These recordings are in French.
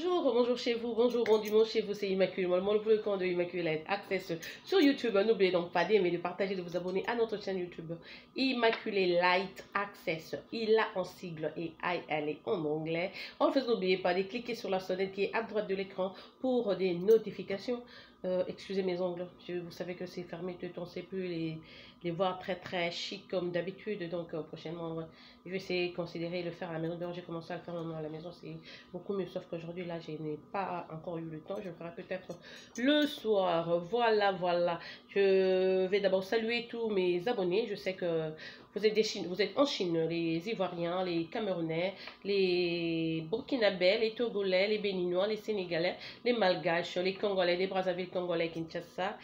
Bonjour, bonjour chez vous, bonjour, bon dimanche chez vous, c'est Immaculée, le compte de Immaculée Access sur YouTube. N'oubliez donc pas d'aimer, de partager, de vous abonner à notre chaîne YouTube Immaculée Light Access. Il a en sigle et elle est en anglais. Enfin, n'oubliez pas de cliquer sur la sonnette qui est à droite de l'écran pour des notifications. Excusez mes ongles, vous savez que c'est fermé tout le temps, c'est plus les voir très chic comme d'habitude. Donc prochainement, je vais essayer de considérer le faire à la maison. D'ailleurs, j'ai commencé à le faire à la maison, c'est beaucoup mieux. Sauf qu'aujourd'hui, là, je n'ai pas encore eu le temps. Je le ferai peut-être le soir. Voilà. Je vais d'abord saluer tous mes abonnés. Je sais que vous êtes en Chine, les Ivoiriens, les Camerounais, les Burkinabés, les Togolais, les Béninois, les Sénégalais, les Malgaches, les Congolais, les Brazzaville, Congolais, Kinshasa.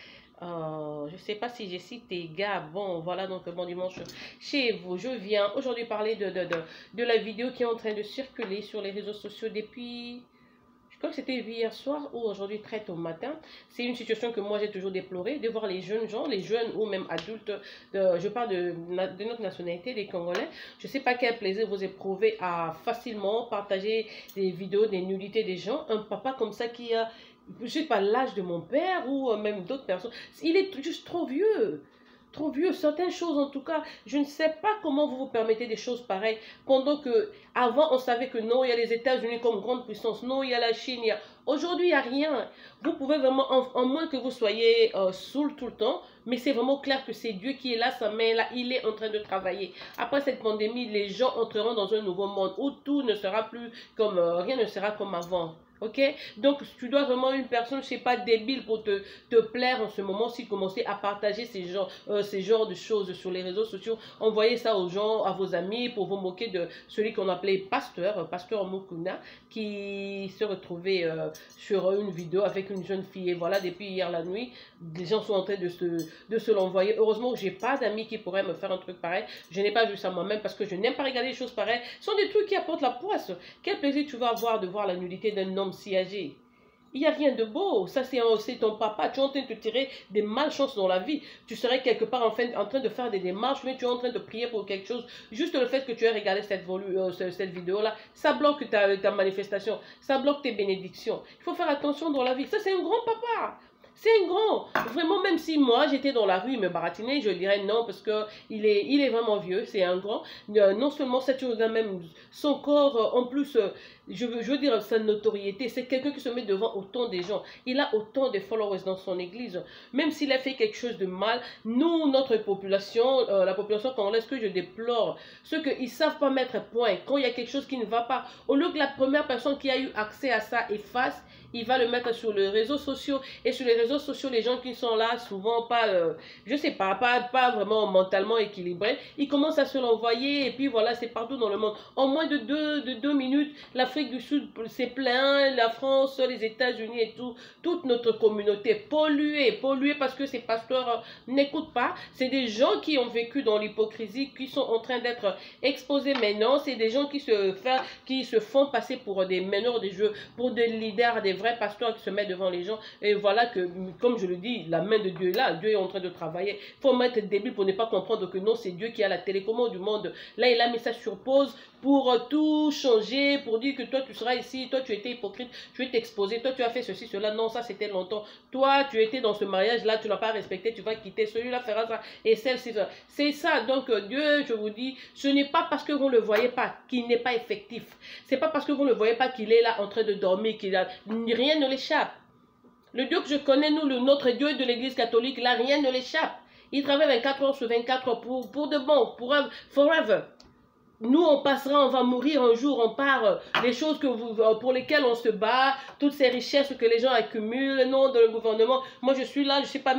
Je ne sais pas si j'ai cité Gabon. Voilà, donc bon dimanche chez vous. Je viens aujourd'hui parler de la vidéo qui est en train de circuler sur les réseaux sociaux depuis... Je crois que c'était hier soir ou aujourd'hui très tôt matin. C'est une situation que moi j'ai toujours déplorée, de voir les jeunes gens, les jeunes ou même adultes, je parle de notre nationalité, les Congolais. Je ne sais pas quel plaisir vous éprouvez à facilement partager des vidéos, des nudités des gens. Un papa comme ça qui a, je ne sais pas, l'âge de mon père ou même d'autres personnes. Il est juste trop vieux. Trop vieux, certaines choses en tout cas, je ne sais pas comment vous vous permettez des choses pareilles, pendant que avant on savait que non, il y a les États-Unis comme grande puissance, non, il y a la Chine, aujourd'hui il n'y a rien. Vous pouvez vraiment, en moins que vous soyez saoul tout le temps, mais c'est vraiment clair que c'est Dieu qui est là, sa main là, il est en train de travailler. Après cette pandémie, les gens entreront dans un nouveau monde où tout ne sera plus comme, rien ne sera comme avant. Ok, donc tu dois vraiment une personne, je sais pas, débile pour te plaire en ce moment, si commencer à partager ces genres de choses sur les réseaux sociaux, envoyez ça aux gens, à vos amis, pour vous moquer de celui qu'on appelait pasteur Mukuna, qui se retrouvait sur une vidéo avec une jeune fille. Et voilà, depuis hier la nuit, des gens sont en train de se l'envoyer. Heureusement que j'ai pas d'amis qui pourraient me faire un truc pareil. Je n'ai pas vu ça moi-même parce que je n'aime pas regarder des choses pareilles. Ce sont des trucs qui apportent la poisse. Quel plaisir tu vas avoir de voir la nudité d'un homme si âgé. Il n'y a rien de beau. Ça, c'est ton papa. Tu es en train de te tirer des malchances dans la vie. Tu serais quelque part en train de faire des démarches, mais tu es en train de prier pour quelque chose. Juste le fait que tu aies regardé cette vidéo-là, ça bloque ta manifestation. Ça bloque tes bénédictions. Il faut faire attention dans la vie. Ça, c'est un grand papa. C'est un grand. Vraiment, même si moi, j'étais dans la rue, il me baratinait, je dirais non, parce qu'il est vraiment vieux, c'est un grand. Non seulement ça, tu regardes même son corps, en plus, je veux dire, sa notoriété. C'est quelqu'un qui se met devant autant de gens. Il a autant de followers dans son église. Même s'il a fait quelque chose de mal, nous, notre population, la population congolaise, que je déplore, ceux qui ne savent pas mettre point, quand il y a quelque chose qui ne va pas, au lieu que la première personne qui a eu accès à ça efface, il va le mettre sur les réseaux sociaux. Et sur les réseaux sociaux, les gens qui sont là, souvent pas, je sais pas vraiment mentalement équilibrés, ils commencent à se l'envoyer. Et puis voilà, c'est partout dans le monde. En moins de deux minutes, l'Afrique du Sud s'est plaint, la France, les États-Unis et tout, toute notre communauté polluée parce que ces pasteurs n'écoutent pas. C'est des gens qui ont vécu dans l'hypocrisie, qui sont en train d'être exposés maintenant. C'est des gens qui se font passer pour des meneurs de jeu, pour des leaders, des vrais pasteurs qui se mettent devant les gens. Et voilà que, comme je le dis, la main de Dieu est là. Dieu est en train de travailler. Il faut être débile pour ne pas comprendre que non, c'est Dieu qui a la télécommande du monde. Là, il a mis ça sur pause pour tout changer, pour dire que toi, tu seras ici, toi, tu étais hypocrite, tu es exposé, toi, tu as fait ceci, cela. Non, ça, c'était longtemps. Toi, tu étais dans ce mariage-là, tu n'as pas respecté, tu vas quitter. Celui-là fera ça et celle-ci. C'est ça. Donc, Dieu, je vous dis, ce n'est pas parce que vous ne le voyez pas qu'il n'est pas effectif. C'est pas parce que vous ne le voyez pas qu'il est là en train de dormir, rien ne l'échappe. Le Dieu que je connais, nous, notre Dieu de l'Église catholique, là, rien ne l'échappe. Il travaille 24 heures sur 24 pour de bon, forever. Nous, on passera, on va mourir un jour, on part, les choses pour lesquelles on se bat, toutes ces richesses que les gens accumulent, le nom de le gouvernement. Moi, je suis là, je ne sais pas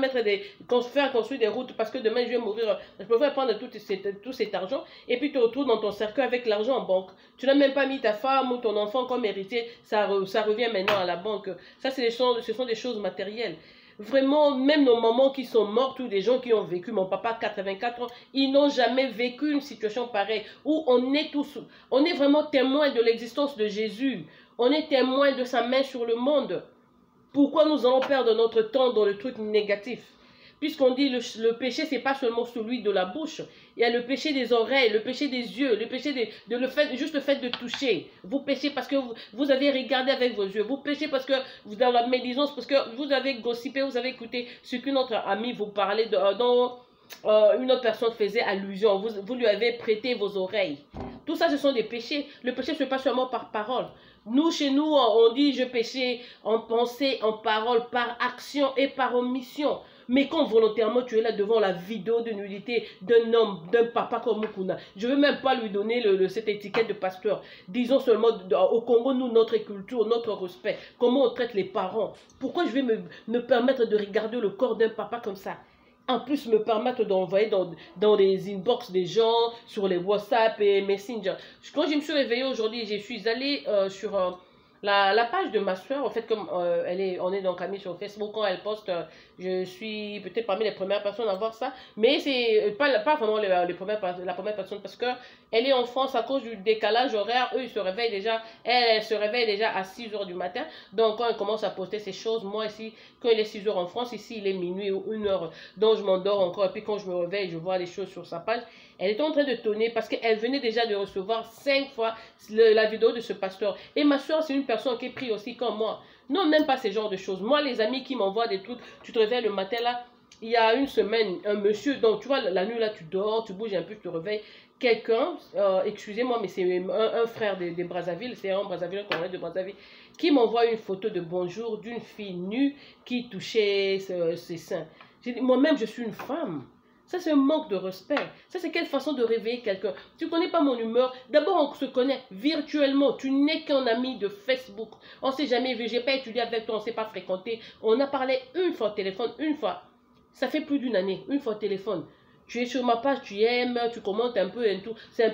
faire construire des routes parce que demain, je vais mourir. Je peux prendre tout cet argent et puis te retrouves dans ton cercueil avec l'argent en banque. Tu n'as même pas mis ta femme ou ton enfant comme héritier, ça revient maintenant à la banque. Ça, ce sont des choses matérielles. Vraiment, même nos mamans qui sont mortes ou des gens qui ont vécu, mon papa 84 ans, ils n'ont jamais vécu une situation pareille où on est vraiment témoin de l'existence de Jésus. On est témoin de sa main sur le monde. Pourquoi nous allons perdre notre temps dans le truc négatif? Puisqu'on dit le péché, c'est pas seulement celui de la bouche. Il y a le péché des oreilles, le péché des yeux, le péché juste le fait de toucher. Vous péchez parce que vous avez regardé avec vos yeux. Vous péchez parce que vous dans la médisance, parce que vous avez gossipé, vous avez écouté ce qu'une autre amie vous parlait dont une autre personne faisait allusion. Vous lui avez prêté vos oreilles. Tout ça, ce sont des péchés. Le péché ne se fait pas seulement par parole. Nous, chez nous, on dit je péchais en pensée, en parole, par action et par omission. Mais quand volontairement tu es là devant la vidéo de nudité d'un homme, d'un papa comme Mukuna, je ne veux même pas lui donner cette étiquette de pasteur. Disons seulement, au Congo, nous, notre culture, notre respect, comment on traite les parents. Pourquoi je vais me permettre de regarder le corps d'un papa comme ça? En plus, me permettre d'envoyer dans les inbox des gens, sur les WhatsApp et Messenger. Quand je me suis réveillée aujourd'hui, je suis allée sur la page de ma soeur. En fait, comme on est donc amis sur Facebook, quand elle poste, je suis peut-être parmi les premières personnes à voir ça. Mais c'est pas vraiment la première personne parce que elle est en France à cause du décalage horaire. Eux, ils se réveillent déjà, elle se réveille déjà à 6 h du matin. Donc, quand elle commence à poster ces choses, moi ici, quand il est 6 h en France, ici, il est minuit ou 1 h. Donc, je m'endors encore. Et puis, quand je me réveille, je vois les choses sur sa page. Elle est en train de tonner parce qu'elle venait déjà de recevoir 5 fois la vidéo de ce pasteur. Et ma soeur, c'est une personne qui prie aussi comme moi. Non, même pas ce genre de choses. Moi, les amis qui m'envoient des trucs, tu te réveilles le matin là, il y a une semaine, un monsieur, donc tu vois, la nuit là, tu dors, tu bouges un peu, tu te réveilles. Quelqu'un, excusez-moi, mais c'est un frère de Brazzaville, c'est un Brazzaville, un Congolais de Brazzaville, qui m'envoie une photo de bonjour d'une fille nue qui touchait ses seins. J'ai dit, moi-même, je suis une femme. Ça, c'est un manque de respect. Ça, c'est quelle façon de réveiller quelqu'un. Tu ne connais pas mon humeur. D'abord, on se connaît virtuellement. Tu n'es qu'un ami de Facebook. On ne s'est jamais vu. Je n'ai pas étudié avec toi. On ne s'est pas fréquenté. On a parlé une fois au téléphone. Une fois. Ça fait plus d'une année. Une fois au téléphone. Tu es sur ma page, tu aimes, tu commentes un peu et tout. C'est un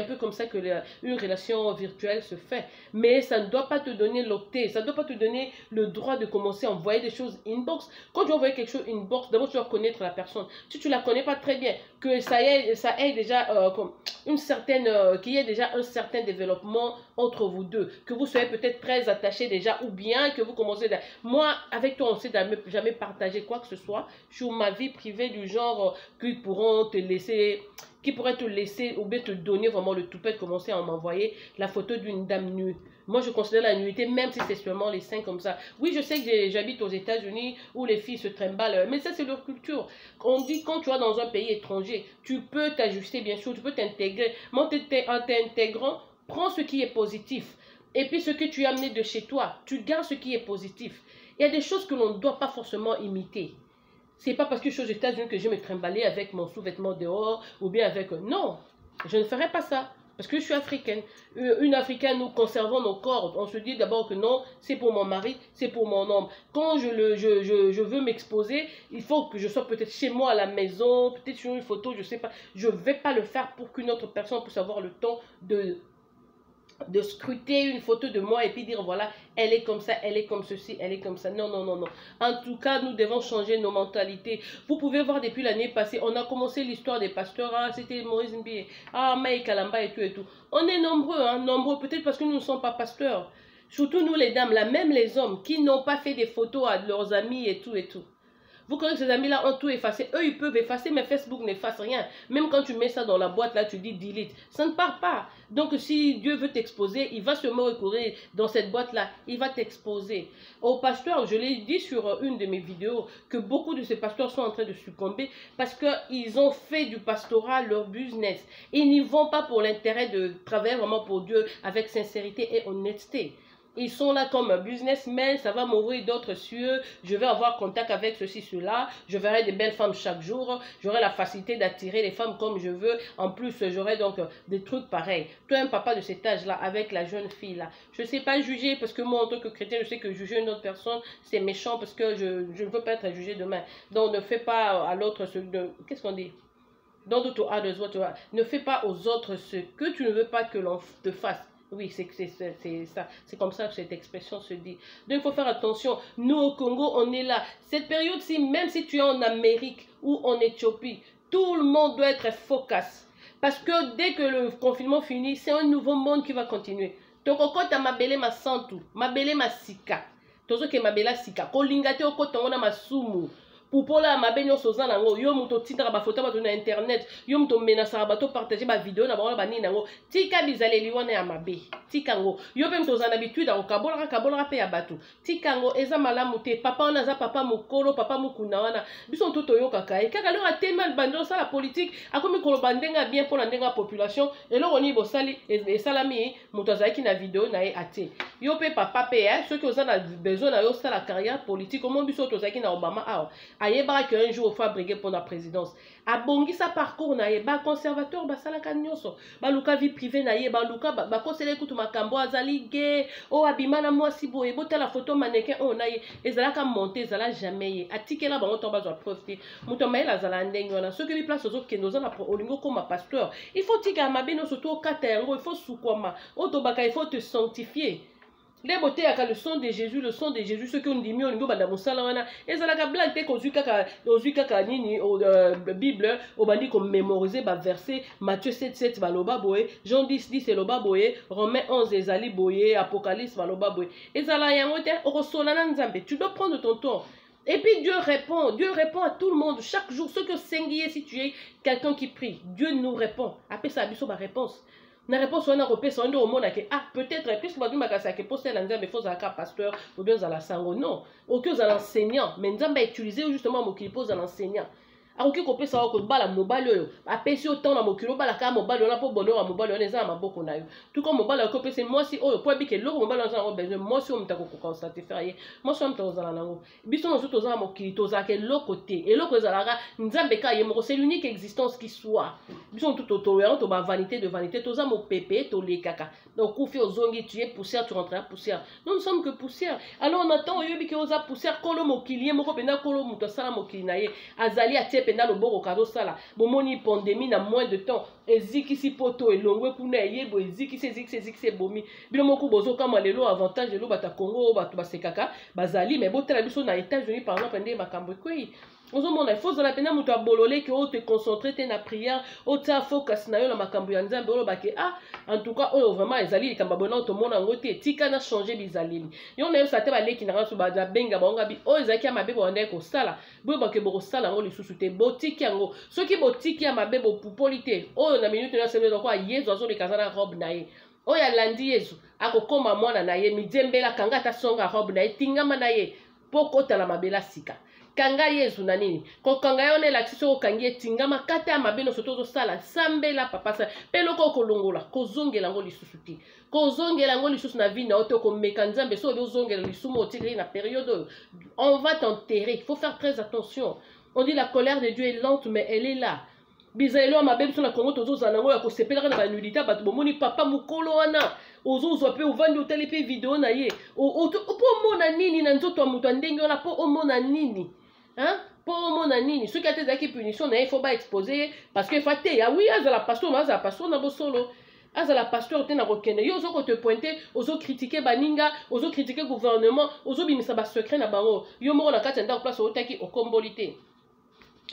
peu comme ça que une relation virtuelle se fait. Mais ça ne doit pas te donner l'octet. Ça ne doit pas te donner le droit de commencer à envoyer des choses inbox. Quand tu envoies quelque chose inbox, d'abord tu dois connaître la personne. Si tu ne la connais pas très bien, que ça ait déjà qu'il y ait déjà un certain développement entre vous deux, que vous soyez peut-être très attachés déjà, ou bien que vous commencez moi, avec toi, on ne s'est jamais partagé quoi que ce soit sur ma vie privée du genre qui pourraient te laisser ou bien te donner vraiment le toupet de commencer à m'envoyer la photo d'une dame nue. Moi, je considère la nudité, même si c'est seulement les seins comme ça. Oui, je sais que j'habite aux États-Unis où les filles se trimballent, mais ça, c'est leur culture. On dit quand tu es dans un pays étranger, tu peux t'ajuster, bien sûr, tu peux t'intégrer. Mais en t'intégrant, prends ce qui est positif. Et puis, ce que tu as amené de chez toi, tu gardes ce qui est positif. Il y a des choses que l'on ne doit pas forcément imiter. C'est pas parce que je suis aux États-Unis que je vais me trimballer avec mon sous-vêtement dehors ou bien avec... Non, je ne ferai pas ça. Parce que je suis africaine. Une africaine, nous conservons nos corps. On se dit d'abord que non, c'est pour mon mari, c'est pour mon homme. Quand je veux m'exposer, il faut que je sois peut-être chez moi à la maison, peut-être sur une photo, je ne sais pas. Je ne vais pas le faire pour qu'une autre personne puisse avoir le temps de scruter une photo de moi et puis dire voilà, elle est comme ça, elle est comme ceci, elle est comme ça. Non, non, non, non. En tout cas, nous devons changer nos mentalités. Vous pouvez voir depuis l'année passée, on a commencé l'histoire des pasteurs. Ah, c'était Maurice Mbié, ah, Maï Kalamba et tout et tout. On est nombreux, hein, nombreux, peut-être parce que nous ne sommes pas pasteurs. Surtout nous les dames, là, même les hommes qui n'ont pas fait des photos à leurs amis et tout et tout. Vous connaissez que ces amis-là ont tout effacé. Eux, ils peuvent effacer, mais Facebook n'efface rien. Même quand tu mets ça dans la boîte, là, tu dis delete. Ça ne part pas. Donc, si Dieu veut t'exposer, il va seulement recourir dans cette boîte-là. Il va t'exposer. Aux pasteurs, je l'ai dit sur une de mes vidéos, que beaucoup de ces pasteurs sont en train de succomber parce qu'ils ont fait du pastorat leur business. Ils n'y vont pas pour l'intérêt de travailler vraiment pour Dieu avec sincérité et honnêteté. Ils sont là comme un businessman, ça va m'ouvrir d'autres cieux, je vais avoir contact avec ceci, cela, je verrai des belles femmes chaque jour, j'aurai la facilité d'attirer les femmes comme je veux, en plus j'aurai donc des trucs pareils. Toi, un papa de cet âge-là, avec la jeune fille-là, je ne sais pas juger, parce que moi, en tant que chrétien, je sais que juger une autre personne, c'est méchant, parce que je ne veux pas être jugé demain. Donc, ne fais pas à l'autre ce... Qu'est-ce qu'on dit? Ne fais pas aux autres ce que tu ne veux pas que l'on te fasse. Oui, c'est ça. C'est comme ça que cette expression se dit. Donc, il faut faire attention. Nous, au Congo, on est là. Cette période-ci, même si tu es en Amérique ou en Éthiopie, tout le monde doit être focus. Parce que dès que le confinement finit, c'est un nouveau monde qui va continuer. Donc, quand tu as mabele ma santu, mabele ma sika, tozo ke mabela sika, ko lingate okota ona masumu. Poupola mabe nyonso za nango yo muto tindaka ba photo bato na internet yo muto menasaka bato partager ba vidéo na bango ba nini nango tika bizaleli wana ya mabe tika ngo yo pe muto za na habitude kabolaka pe ya bato tika ngo eza malamu te papa wana za papa mokolo papa mukuna wana biso nto toyokaka e kaka lelo atema bando sala politique akomi koloba ndenga bien pour la ndenga population eloko ni bosali esalami muto azalaki na vidéo na ye ate yo pe papa pe ceux qui ont besoin na yo sala carrière politique comment biso tozalaki na Obama awa ayebaka que un jour faut briguer pour la présidence abongisa parcours na ye ba conservateur basalaka nyonso baluka vie privée na ye baluka bakosela kutu makambo azali ge o abimana mwasi boye botala photo mannequin o na ye ezalaka monter ezala jamais ye atikela bango to bazwa preuve muto mayela azala ndenge wana soki bi place ozokende oza na olingo koma pasteur il faut tika mabe no surtout kata yango il faut sukwama otobaka il faut te sanctifier. Les beautés à le son de Jésus, ceux qui ont dit mieux au niveau de la Moussalamana, et ça la blague qu'on suit kaka nini au Bible, au bandi comme mémoriser bas verset Matthieu 7 baloba boye, Jean 10 et loba boye, Romains 11 et Zali boye, Apocalypse baloba boye. Et ça la yamote au solana nzambe, tu dois prendre ton temps. Et puis Dieu répond à tout le monde chaque jour, ce que singuier si tu es quelqu'un qui prie, Dieu nous répond. Après ça abiso ma réponse. Na réponse wana repesa ndo omona ke peut-être puisque badu makasa ke poster la nzambe faut zaka pasteur ou bien za la sango non aucun za l'enseignant mais nzambe utiliser justement mokili pose à l'enseignant akoki kopesa ko bala mobali oyo apesi autant na mokili bala ka mobali ona po bonheur ya mobali ona eza na maboko na yo tout comme mobali ko pesa moi si oyo po bike loko mobali ona za besoin moi si o mutako ko constater faire ye moi si o mutako za nango biso no surtout za mokili to za ke loko te et loko ezalaka nzambe ka ye moko c'est l'unique existence qui soit biso tout tolérant to ba vanité de vanité to za mo pépé to le kaka donc ku fi ozongi tu es poussière tu rentreras poussière nous ne sommes que poussière alors on attend oyo bike oza poussière kolo mokili moko pena kolo muto sala mokili na ye azali atie penda loboko kazo sala bomoni pandémie na moins de temps ezikisi poto elongwe kuna yebo ezikisi bomi bilo moko bozo kama lelo avantage lelo bata Congo batu basekaka bazali mais botela biso na États-Unis par exemple ndé makambo kwei ozomona il faut za la pena muto abolole que o te concentrer te na prière o ta focus na yo na makambo ya nzambe o ba ke en tout cas o vraiment ezali likamba bona to mona ngote tika na changer bizalimi yo na sa te ba leki na rasu ba da benga ba ngabi o ezaki amabe ba ndeko ko sala bo ba ke bo sala ngo lisusu te botiki yango soki botiki ya mabe bo pupolité o na minute na semaine ko yezo azo le kazana robe na ye o ya landi yezu akokoma mwana na ye mijembela kanga ta songa robe na ye tingama na ye pokota la mabela sika kanga yezu na nini ko kanga yone la tiso kangie tingama kata ya mabeno soto sala sambela papa sa peloko kolongola kozongela ngo lisusu ti kozongela ngo lisusu na vie na oto ko mekanzambe so ozongela lisumu otikri na période on va t'enterrer, il faut faire très attention. On dit la colère de Dieu est lente mais elle est là. Bizaelo mabe biso na Congo tozo zanango ya ko sepelaka na ba nudita bato bomoni papa mukolo wana ozo zo pe ovandi otali pe vidéo na ye o po mona nini na nzoto muto ndenge ona po o mona nini hein pour mona nini ceux qui a été punition na il faut pas exposer parce que faté ya oui azala pasteur na bosolo azala pasteur te na kokende yo ozo ko te pointer ozo critiquer baninga ozo critiquer gouvernement ozo bimisa ba secret na bango yo moko na kati ndako place otaki okombolité.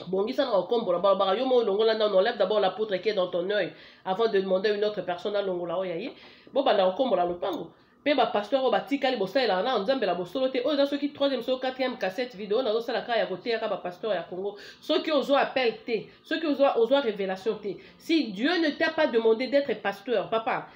Bongisa na okombola ba yo mo longola na on enlève d'abord la poudre qui est dans ton œil avant de demander à une autre personne à longola oyaye bo ba na okombola lopango pe ba pasteur ba tikali bosala na nzambe la bosolo te o za soki 3e so 4e cassette vidéo na sala ka ya côté ya ba pasteur ya Congo ceux qui ozo appel te ceux qui ozo révélation te si Dieu ne t'a pas demandé d'être pasteur papa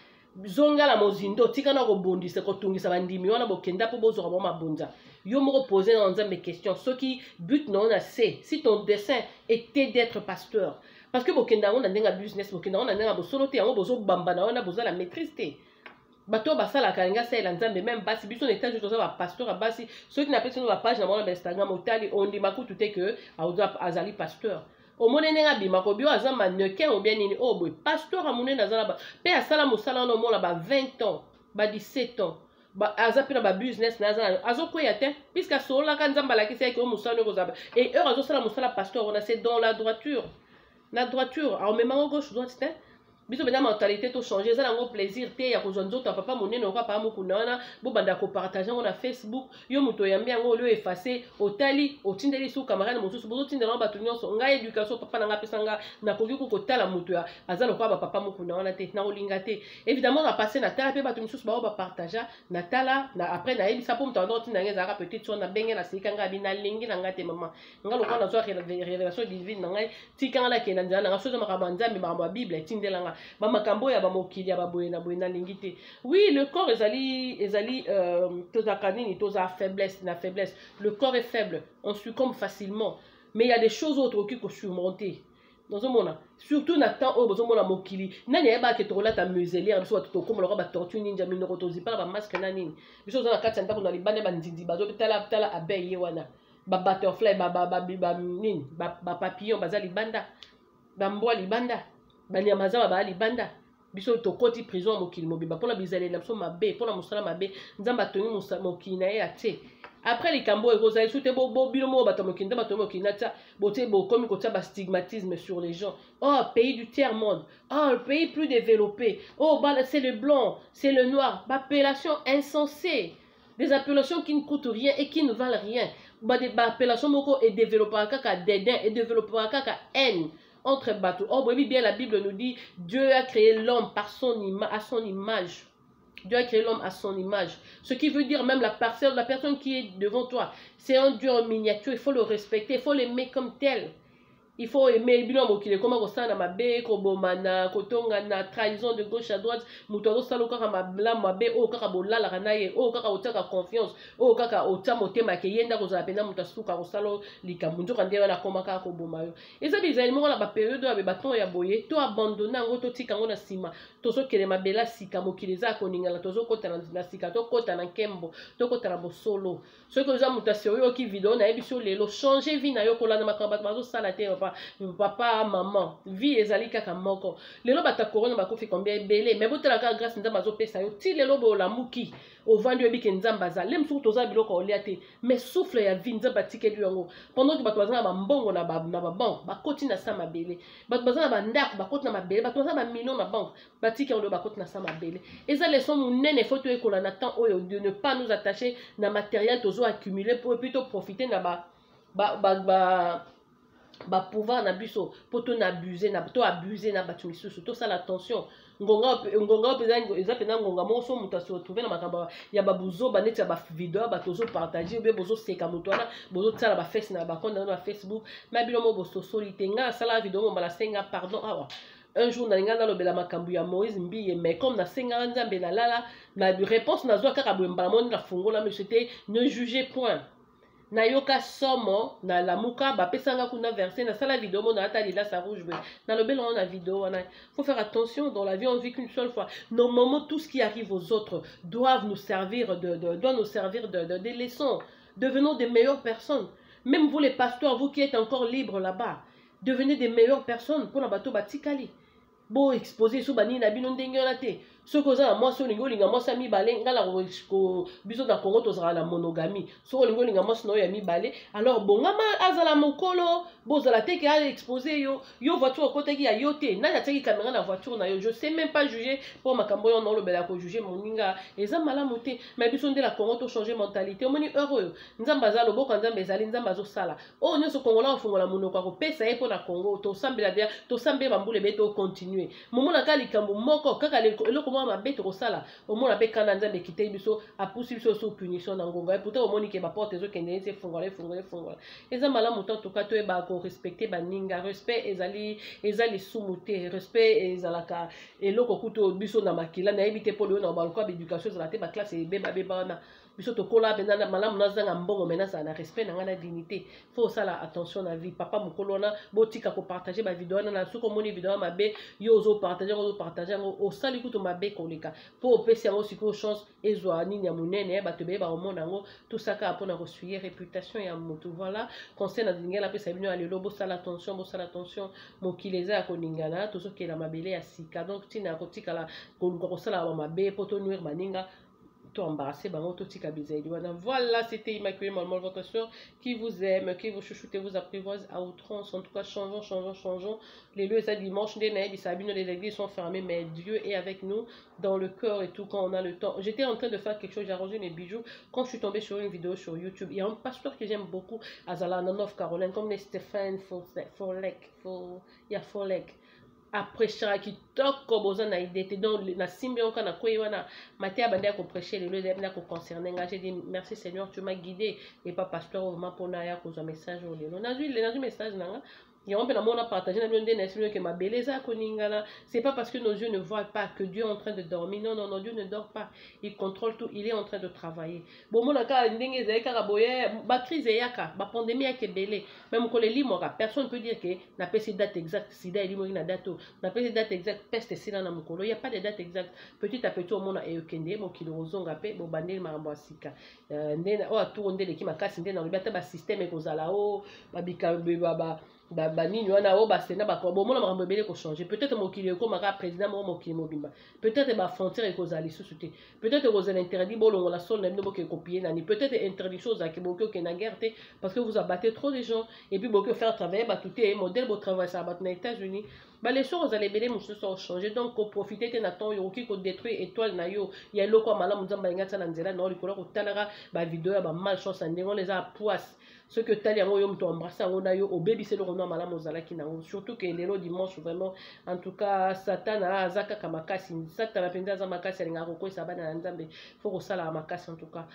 zonga la mozindo tika na ko bondisa ko tungisa bandimi wana bokenda po bozo ba mabonza yo moko poser dans nzambe question ceux qui but non na c'est si ton dessein était d'être pasteur parce que bokenda on ndenga business bokenda on ndenga bosolo te yango bozo bamba na wana boza la maîtrise te bato basala kalinga sala nzambe même basi biso n'état juste ça ba pasteur basi ceux qui n'appellent sur la page na mon Instagram otali on dit makutu te que azali pasteur au monde nenga bima ko bio aza mannequin ou bien nini oh boy pasteur amune nazala ba pe asala musala no mo la ba 20 ans ba 17 ans ba aza pina ba business nazala azo ko yate puisque sola kan nzamba la kisi ko musala ko zaba et azo sala musala pasteur on a c'est dans la droiture alors même en gauche droite c'est biso bena mentalité to changer ça nango plaisir te ya kozwa nzoto papa monene okwa pa mokuna bo banda ko partager ngo na Facebook yo muto yambi yango le effacer otali otindeli su camarade mosusu bozo tindela bato nyonso ngai éducation papa nanga pesanga na koki ko tala muto ya azalo kwa ba papa mokuna te na olinga te évidemment na passer na tala pe bato mosusu ba partager na tala na après na yebisa po muto ndoti na ngeza ka peut-être so na benge na sika nga bina lingi na ngate mama nga lokwa na zo révélation divine na ngai tika na kena nzana nga sozo makaba nzambe ba Bible tindela nga ba makambo ya ba mokili ya ba boye na lingite. Oui, le corps ezali tozaka nini toza faiblesse na faiblesse. Le corps est faible, on succombe facilement, mais il y a des choses autres qui faut surmonter. Dans ce monde, surtout na temps au besoin de mokili. Nani eba ke tola ta muselière so to comme le ba tortue ninja minoro tozi pas ba masque na nini. Biso za na kati ndako na libane ba ndindi ba zo tala abeille wana. Ba butterfly ba nini ba papillon ba za libanda. Ba mbwa libanda. Banyamaza ba libanda biso tokoti prison mokili mobimba pona bizale na biso mabe pona musala mabe nzamba tongi mokili na ye ate après likambo ekoza esute bo bilomo bato mokili nzamba tongi mokili na tia bote bo komi kotia ba stigmatisme sur les gens. Oh, pays du tiers monde, oh, le pays plus développé, oh c'est le blanc, c'est le noir, appellation insensée, des appellations qui ne coûtent rien et qui ne valent rien. Appellation moko et développera kaka dédain et développera kaka haine entre bateaux. Oh, oui, bien la Bible nous dit Dieu a créé l'homme à son image. Dieu a créé l'homme à son image. Ce qui veut dire même la personne qui est devant toi, c'est un Dieu en miniature. Il faut le respecter, il faut l'aimer comme tel. Il faut aimer bilan qui est comme ça na mabe ko bomana ko tonga na trahison de gauche à droite mutozo salo kaka mabla mabe o kaka bolala kanaye o kaka otaka confiance o kaka otamo tema ke yenda ko za pena mutasuka ko salo likambo njoka ndela na koma kaka ko bomayo eza bizali mo na ba période ya baton ya boye to abandonner ngo to tika ngo na sima tozo kele mabela sika mokileza ko ningala tozo kota na sika to kota na kembo to kota na bosolo ce que za mutasio yo ki video na ebiso lelo changer vie na yo ko la na makamba bazo sala te papa maman vie ezali kaka moko lelo bata corona bakofi combien ebele mais botela ka grâce nzamba zo pesa yo ti lelo bo la muki ovandi yo bike nzamba za lem su toza biloko olia te mais souffle ya vie nzamba tikeli yango pendant que bato bazana ba mbongo na ba bank bakoti na sa mabele bato bazana ba ndako bakoti na mabele bato bazana ba millions na banque batiki yango bakoti na sa mabele eza leçon munene photo ekola na temps oyo de ne pas nous attacher na matériel tozo accumuler pour plutôt profiter na pouvoir na biso poto na abuser na to abuser na batu misusu to ça l'attention ngonga peza eza pena ngonga moso muta se retrouver na makamba ya babuzo baneti ya ba video ba tozo partager be bozo seka muto na bozo tsala ba face na ba compte na Facebook ma bilomo boso solitenga sala video mo mala senga pardon awa un jour na ngana lobela makambu ya Moïse Mbiye mais comme na senga nzambe na lala na réponse na zo kaka bwembala moni na fungola mais c'était ne jugez point na yoka somo na lamuka bapesanga kuna verset na sala vidéo mo na atali la sa rouge na lobela on a vidéo on a faut faire attention dans la vie on vit qu'une seule fois normalement tout ce qui arrive aux autres doit nous servir des leçons. Devenons des meilleures personnes. Même vous les pasteurs, vous qui êtes encore libres là-bas, devenez des meilleures personnes pour la bateau batikali bo exposer so bani na bino ndenge na te so ko za moi so lingolinga moi sa mi balé ngala ko biso na Congo to za la monogamie so lingolinga moi no ya mi balé alors bongama azala mokolo bo za la te ki a exposer yo voiture côté ki ya yote na ya teki caméra na voiture na yo je sais même pas juger pour makambo yo no lo bela ko juger moninga eza malamu te mais biso ndela Congo to changer mentalité o moni heureux nzamba za loboko nzamba ezali nzamba zo sala o nyoso kongola ofungola monoko ko pesa ye po na Congo to sambela dia to sambe bambule beto continue momona ka likambo moko kaka eloko mwa mabe tokosala omona mpe kana nzambe ekiteli biso apusi biso so punition na ngonga e pourtant omoni ke baporte ezokende neti efungola eza malamu to toka toyeba korespecte baninga respect ezali lisumu te respect ezalaka eloko kutu biso na makila nayebi te polo na baloko ya baéducation ezala te baklasse ebebabeba wana biso tokola benana malamu nazanga mbongo menasa na respect na nga na dignité faut sala attention na vie papa mokolo wana botika ko partager ba vidéo na suko moni vidéo mabe yo ozo partager o sali kutu mabe koleka po opesi yango siko chance ezwa nini ya munene bato be ba omona yango tout ça ka pona resuyer réputation ya moto voilà conseil na dingela pesa bino alelo bo sala attention mokileza ya koningana tozokela mabele ya sika donc tina kotika la ko sala ba mabe poto nuire baninga tout embarrassé, voilà, c'était Immaculée Molmol, votre soeur qui vous aime, qui vous chouchoute et vous apprivoise à outrance. En tout cas, changeons. Les lieux, ça dimanche, les églises sont fermées, mais Dieu est avec nous dans le cœur et tout quand on a le temps. J'étais en train de faire quelque chose, j'ai arrangé mes bijoux quand je suis tombée sur une vidéo sur YouTube. Il y a un pasteur que j'aime beaucoup à Zalana, North Carolina, comme les Stéphane Folek. Après ça qui toko boza na idée donc na simbi on kana koyi wana matia bande ko prêcher le lieu na ko concerner j'ai dit merci Seigneur tu m'as guidé et pas pasteur vraiment pour na ya ko message au lelo na du message nanga il y a un peu de partager dans le que ma belleza koningala c'est pas parce que nos yeux ne voient pas que Dieu est en train de dormir non Dieu ne dort pas il contrôle tout il est en train de travailler bon mon ka ndenge zeka ka boye ba crise yaka ba pandémie yake belé même ko le limo ka personne peut dire que na pesi date exacte sida limo na date na pesi date exacte peste sila na mukolo il y a pas de date exacte petit à petit au monde e okende mo kilo ozonga pe bo bandeli marambo asika ndena o atu ondele ki makasi ndena libata ba système ko zala o ba bika nini wana o basena bomona makambo ebele changer peut-être mokili ekomaka président moko mokili mobimba peut-être bafrontière ekozala lisusu te peut-être ekozala interdit bolongola solo na bino boke ekopie nani peut-être interdiction ozalaki boke okende na guerre te parce que vous abattez trop de gens et puis boke faire travailler bato te modèle botravaillesaka bato na États-Unis baleso ozala ebele mosusu ochanger donc koprofite te na temps yo okoki kodétruire étoile na yo ya eloko ya malamu nzambe alingi atia na nzela na yo likolo kotalaka bavideo ya bamalchance ya ndenge wana eza apoise ce que tali yango yo moto embrasse yango na yo obebiseli kono ya malamu ozalaki nango surtout que lelo dimanche vraiment en tout cas satana aza kaka makasi satana mpenza aza makasi alingaka kokwesa bana na nzambe fo kosalaka makasi en tout cas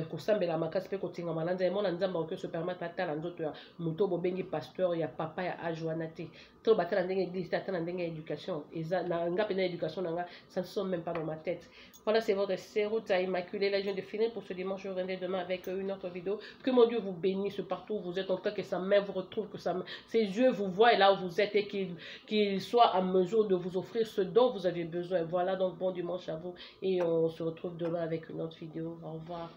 kosambela makasi mpe kotingama na nzambe mona nzambe akoki osepermettre atala nzoto ya moto bobengi pasteur ya papa ya age wana te to batala ndenge église te ata na ndenge ya éducation eza na nga pena éducation na nga ça ne sont même pas dans ma tête. Voilà, c'est votre Séroute à Immaculée. Là, je viens de finir pour ce dimanche. Je reviendrai demain avec une autre vidéo. Que mon Dieu vous bénisse partout où vous êtes, en tout cas que sa main vous retrouve, que ses yeux vous voient là où vous êtes et qu'il soit à mesure de vous offrir ce dont vous avez besoin. Voilà, donc bon dimanche à vous et on se retrouve demain avec une autre vidéo. Au revoir.